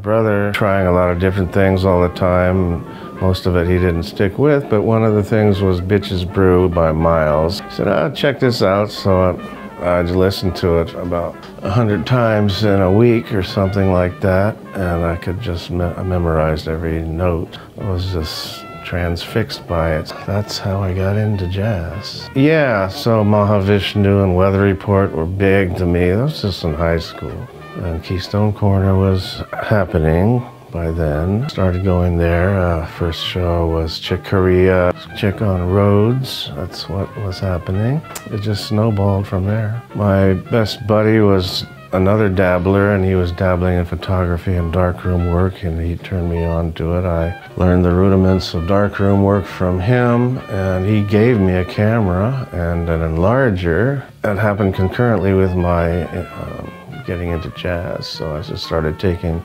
brother trying a lot of different things all the time. Most of it he didn't stick with, but one of the things was Bitches Brew by Miles. He said, check this out. So I'd listen to it about 100 times in a week or something like that, and I could just memorize every note. I was just transfixed by it. That's how I got into jazz. Yeah, so Mahavishnu and Weather Report were big to me. That was just in high school. And Keystone Corner was happening by then. Started going there. First show was Chick Corea, Chick on Roads. That's what was happening. It just snowballed from there. My best buddy was another dabbler, and he was dabbling in photography and darkroom work, and he turned me on to it. I learned the rudiments of darkroom work from him, and he gave me a camera and an enlarger. That happened concurrently with my getting into jazz, so I just started taking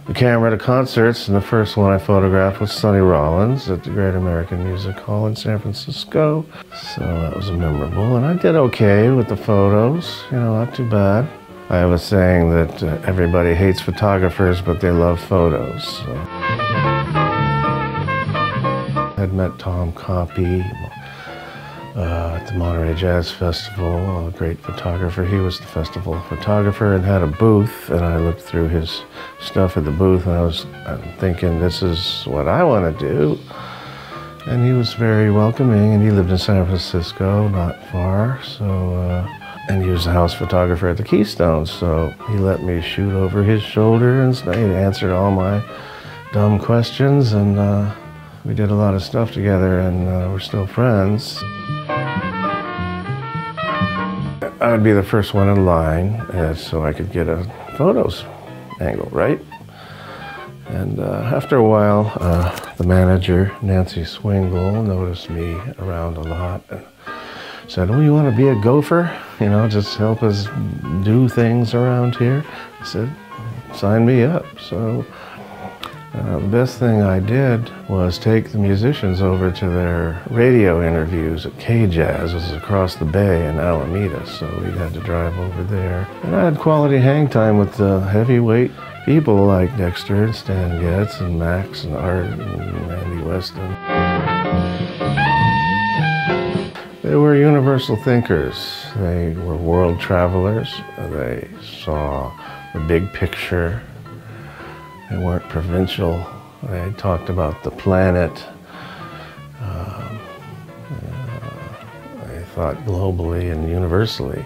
the camera to concerts, and the first one I photographed was Sonny Rollins at the Great American Music Hall in San Francisco. So that was memorable, and I did okay with the photos, you know, not too bad. I have a saying that everybody hates photographers, but they love photos. So. I'd met Tom Copy at the Monterey Jazz Festival, a great photographer. He was the festival photographer and had a booth, and I looked through his stuff at the booth, and I'm thinking, this is what I want to do. And he was very welcoming, and he lived in San Francisco, not far, so, and he was a house photographer at the Keystone, so he let me shoot over his shoulder, and he answered all my dumb questions, and we did a lot of stuff together, and we're still friends. I would be the first one in line, so I could get a photos angle, right? And after a while, the manager, Nancy Swingle, noticed me around a lot and said, "Oh, you want to be a gopher? You know, just help us do things around here?" I said, "Sign me up." So the best thing I did was take the musicians over to their radio interviews at K-Jazz. It was across the bay in Alameda, so we had to drive over there. And I had quality hang time with the heavyweight people like Dexter and Stan Getz and Max and Art and Randy Weston. They were universal thinkers. They were world travelers. They saw the big picture. They weren't provincial. They talked about the planet. They thought globally and universally,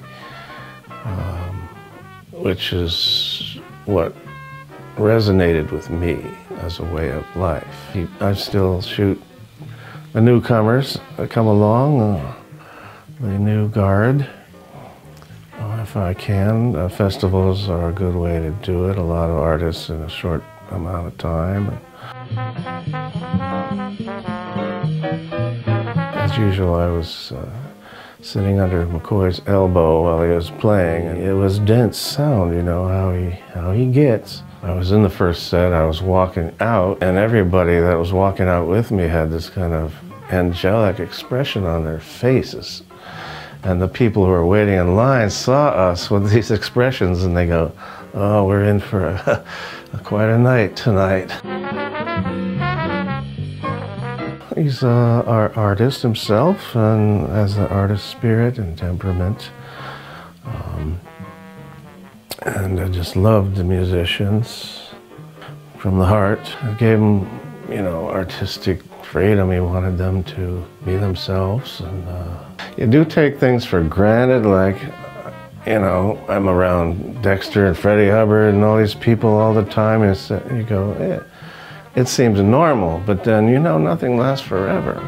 which is what resonated with me as a way of life. I still shoot the newcomers that come along, the new guard. If I can. Festivals are a good way to do it. A lot of artists in a short amount of time. As usual, I was sitting under McCoy's elbow while he was playing. It was dense sound, you know, how he gets. I was in the first set, I was walking out, and everybody that was walking out with me had this kind of angelic expression on their faces. And the people who were waiting in line saw us with these expressions, and they go, "Oh, we're in for quite a night tonight." He's our artist himself, and has the artist spirit and temperament. And I just loved the musicians from the heart. I gave them, you know, artistic freedom. He wanted them to be themselves. And you do take things for granted, like, you know, I'm around Dexter and Freddie Hubbard and all these people all the time, and you go, it seems normal, but then, you know, nothing lasts forever.